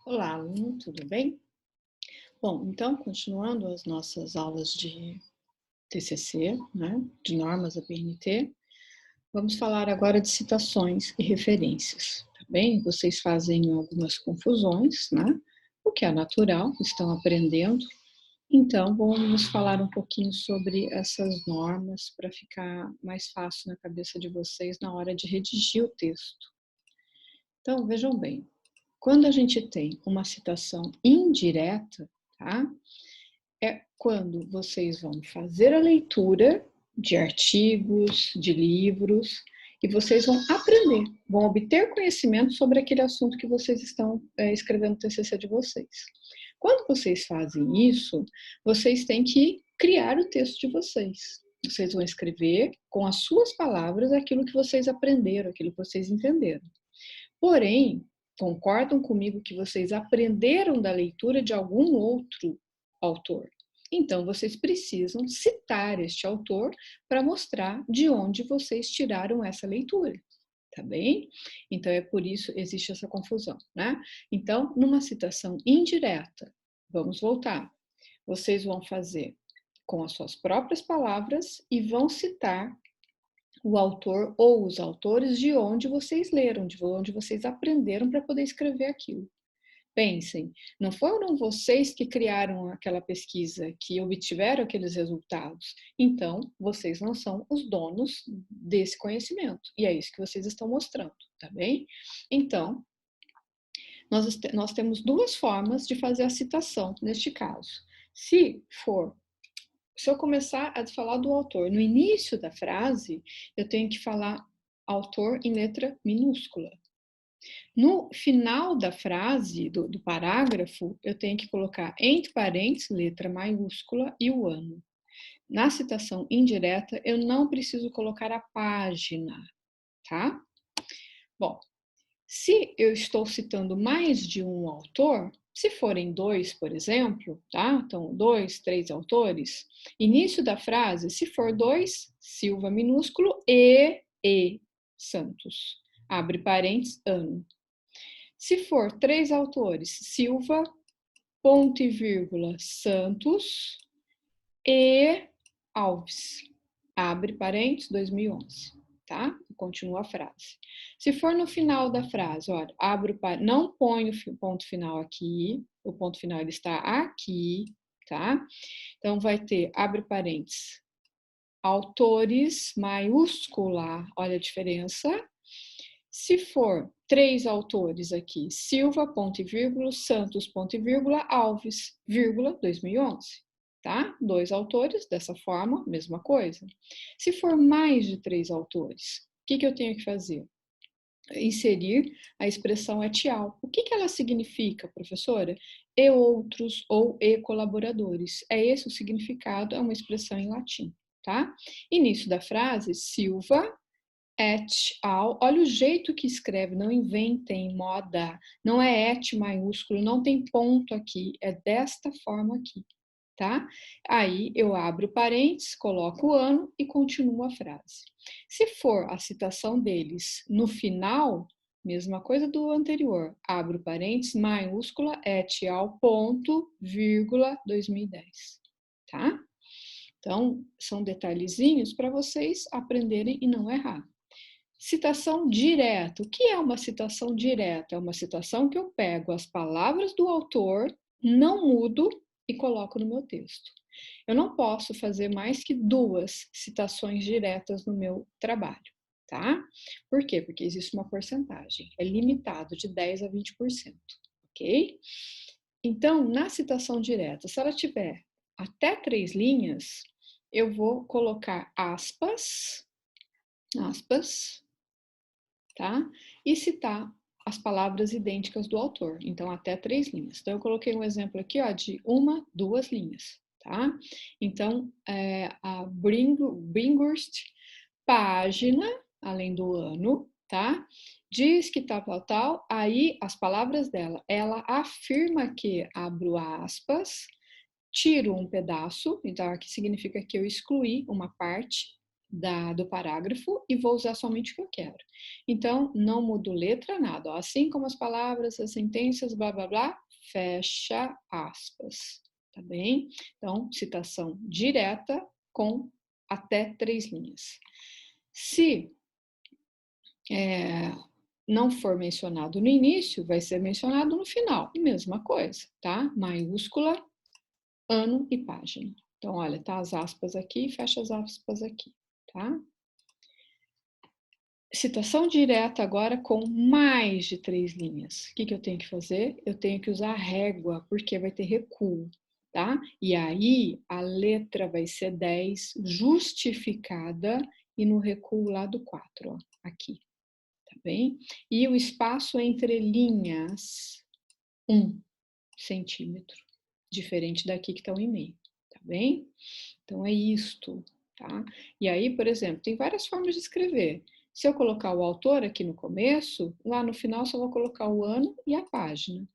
Olá, aluno, tudo bem? Bom, então, continuando as nossas aulas de TCC, né, de normas da BNT, vamos falar agora de citações e referências, tá bem? Vocês fazem algumas confusões, né? O que é natural, estão aprendendo. Então, vamos falar um pouquinho sobre essas normas para ficar mais fácil na cabeça de vocês na hora de redigir o texto. Então, vejam bem, quando a gente tem uma citação indireta, tá? É quando vocês vão fazer a leitura de artigos, de livros, e vocês vão aprender, vão obter conhecimento sobre aquele assunto que vocês estão escrevendo no TCC de vocês. Quando vocês fazem isso, vocês têm que criar o texto de vocês. Vocês vão escrever com as suas palavras aquilo que vocês aprenderam, aquilo que vocês entenderam. Porém, concordam comigo que vocês aprenderam da leitura de algum outro autor. Então, vocês precisam citar este autor para mostrar de onde vocês tiraram essa leitura, tá bem? Então, é por isso existe essa confusão, né? Então, numa citação indireta, vamos voltar. Vocês vão fazer com as suas próprias palavras e vão citar o autor ou os autores de onde vocês leram, de onde vocês aprenderam para poder escrever aquilo. Pensem, não foram vocês que criaram aquela pesquisa, que obtiveram aqueles resultados. Então, vocês não são os donos desse conhecimento. E é isso que vocês estão mostrando, tá bem? Então, nós temos duas formas de fazer a citação neste caso. Se eu começar a falar do autor no início da frase, eu tenho que falar autor em letra minúscula. No final da frase, do parágrafo, eu tenho que colocar entre parênteses, letra maiúscula e o ano. Na citação indireta, eu não preciso colocar a página, tá? Bom, se eu estou citando mais de um autor, se forem dois, por exemplo, tá? Então, dois, três autores, início da frase, se for dois, Silva minúsculo e Santos. Abre parênteses, ano. Se for três autores, Silva, ponto e vírgula, Santos e Alves. Abre parênteses, 2011. Tá? Continua a frase. Se for no final da frase, olha, abro não ponho o ponto final aqui, o ponto final ele está aqui, tá? Então vai ter, abre parênteses, autores, maiúscula, olha a diferença. Se for três autores aqui, Silva, ponto e vírgula, Santos, ponto e vírgula, Alves, vírgula, 2011. Tá? Dois autores, dessa forma, mesma coisa. Se for mais de três autores, o que eu tenho que fazer? Inserir a expressão etial. O que ela significa, professora? E outros ou e colaboradores. É esse o significado, é uma expressão em latim, tá? Início da frase, Silva, et al. Olha o jeito que escreve, não inventem moda, não é et maiúsculo, não tem ponto aqui, é desta forma aqui, tá? Aí eu abro parênteses, coloco o ano e continuo a frase. Se for a citação deles no final, mesma coisa do anterior, abro parênteses, maiúscula, et al, ponto, vírgula, 2010, tá? Então, são detalhezinhos para vocês aprenderem e não errar. Citação direta. O que é uma citação direta? É uma citação que eu pego as palavras do autor, não mudo e coloco no meu texto. Eu não posso fazer mais que duas citações diretas no meu trabalho, tá? Por quê? Porque existe uma porcentagem, é limitado de 10 a 20%, ok? Então, na citação direta, se ela tiver até 3 linhas, eu vou colocar aspas, tá? E citar as palavras idênticas do autor, então até 3 linhas. Então, eu coloquei um exemplo aqui, ó, de 1, 2 linhas, tá? Então, a Brinkhorst, página, além do ano, tá? Diz que tal, aí as palavras dela, ela afirma que, abro aspas, tiro um pedaço, então aqui significa que eu excluí uma parte do parágrafo e vou usar somente o que eu quero. Então, não mudo letra, nada. Ó. Assim como as palavras, as sentenças, blá, blá, blá, fecha aspas, tá bem? Então, citação direta com até 3 linhas. Se não for mencionado no início, vai ser mencionado no final. Mesma coisa, tá? Maiúscula, ano e página. Então, olha, tá as aspas aqui, fecha as aspas aqui, tá? Citação direta agora com mais de 3 linhas. O que eu tenho que fazer? Eu tenho que usar régua, porque vai ter recuo, tá? E aí, a letra vai ser 10, justificada, e no recuo lá do 4, ó, aqui, tá bem? E o espaço entre linhas, 1 centímetro, diferente daqui que está 1,5, tá bem? Então, é isto, tá? E aí, por exemplo, tem várias formas de escrever. Se eu colocar o autor aqui no começo, lá no final só vou colocar o ano e a página.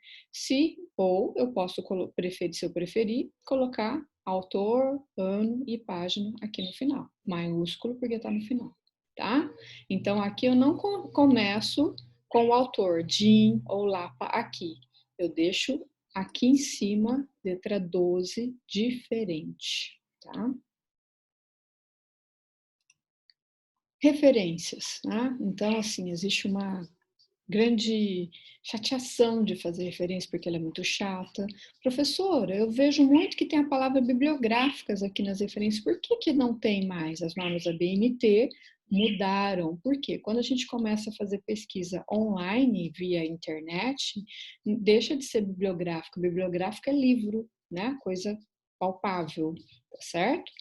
Ou eu posso preferir, se eu preferir, colocar autor, ano e página aqui no final. Maiúsculo porque está no final, tá? Então, aqui eu não começo com o autor, Jim ou Lapa aqui. Eu deixo aqui em cima, letra 12, diferente, tá? Referências, né? Então, assim, existe uma grande chateação de fazer referência porque ela é muito chata. Professora, eu vejo muito que tem a palavra bibliográficas aqui nas referências. Por que não tem mais? As normas da BNT mudaram. Por quê? Quando a gente começa a fazer pesquisa online via internet, deixa de ser bibliográfico. Bibliográfico é livro, né? Coisa palpável, tá certo?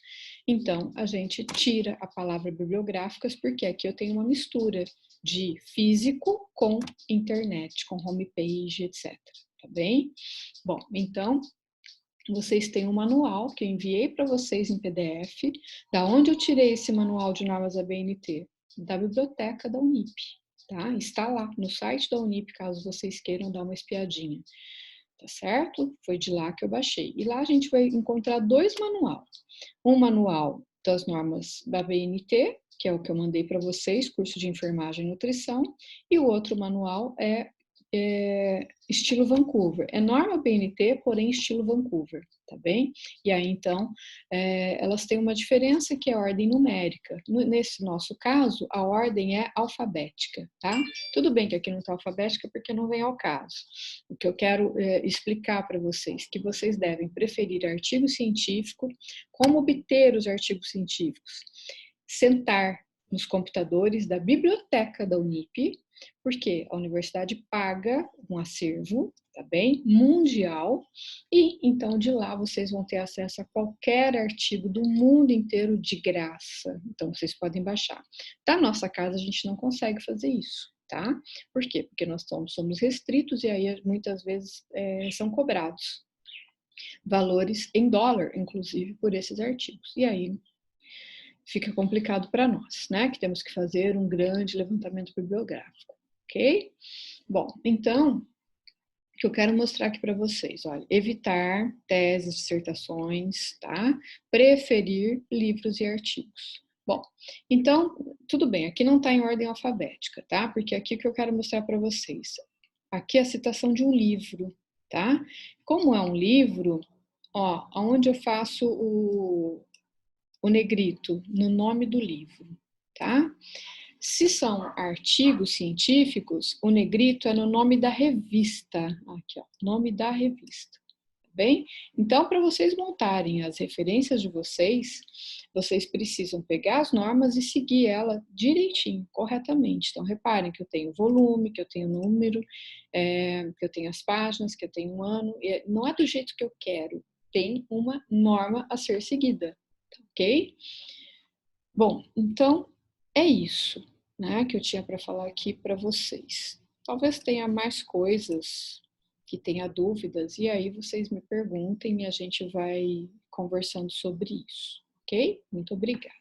Então, a gente tira a palavra bibliográficas, porque aqui eu tenho uma mistura de físico com internet, com homepage, etc. Tá bem? Bom, então, vocês têm um manual que eu enviei para vocês em PDF. Da onde eu tirei esse manual de normas da BNT? Da biblioteca da Unip, tá? Está lá no site da Unip, caso vocês queiram dar uma espiadinha. Tá certo? Foi de lá que eu baixei. E lá a gente vai encontrar 2 manuais. Um manual das normas da BNT, que é o que eu mandei para vocês, curso de enfermagem e nutrição, e o outro manual é estilo Vancouver. É norma BNT, porém estilo Vancouver, tá bem? E aí, então, elas têm uma diferença que é a ordem numérica. Nesse nosso caso, a ordem é alfabética, tá? Tudo bem que aqui não está alfabética porque não vem ao caso. O que eu quero explicar para vocês, que vocês devem preferir artigo científico. Como obter os artigos científicos? Sentar nos computadores da biblioteca da Unip, porque a universidade paga um acervo, tá bem? Mundial, e então de lá vocês vão ter acesso a qualquer artigo do mundo inteiro de graça. Então vocês podem baixar. Da nossa casa a gente não consegue fazer isso, tá? Por quê? Porque nós somos restritos e aí muitas vezes são cobrados valores em dólar, inclusive, por esses artigos. E aí fica complicado para nós, né? Que temos que fazer um grande levantamento bibliográfico, ok? Bom, então, o que eu quero mostrar aqui para vocês, olha, evitar teses, dissertações, tá? Preferir livros e artigos. Bom, então, tudo bem, aqui não está em ordem alfabética, tá? Porque aqui o que eu quero mostrar para vocês. Aqui é a citação de um livro, tá? Como é um livro, ó, onde eu faço o negrito no nome do livro, tá? Se são artigos científicos, o negrito é no nome da revista. Aqui, ó, nome da revista. Tá bem? Então, para vocês montarem as referências de vocês, vocês precisam pegar as normas e seguir ela direitinho, corretamente. Então, reparem que eu tenho volume, que eu tenho número, que eu tenho as páginas, que eu tenho um ano. Não é do jeito que eu quero. Tem uma norma a ser seguida, ok? Bom, então é isso, né, que eu tinha para falar aqui para vocês. Talvez tenha mais coisas que tenha dúvidas, e aí vocês me perguntem e a gente vai conversando sobre isso, ok? Muito obrigada.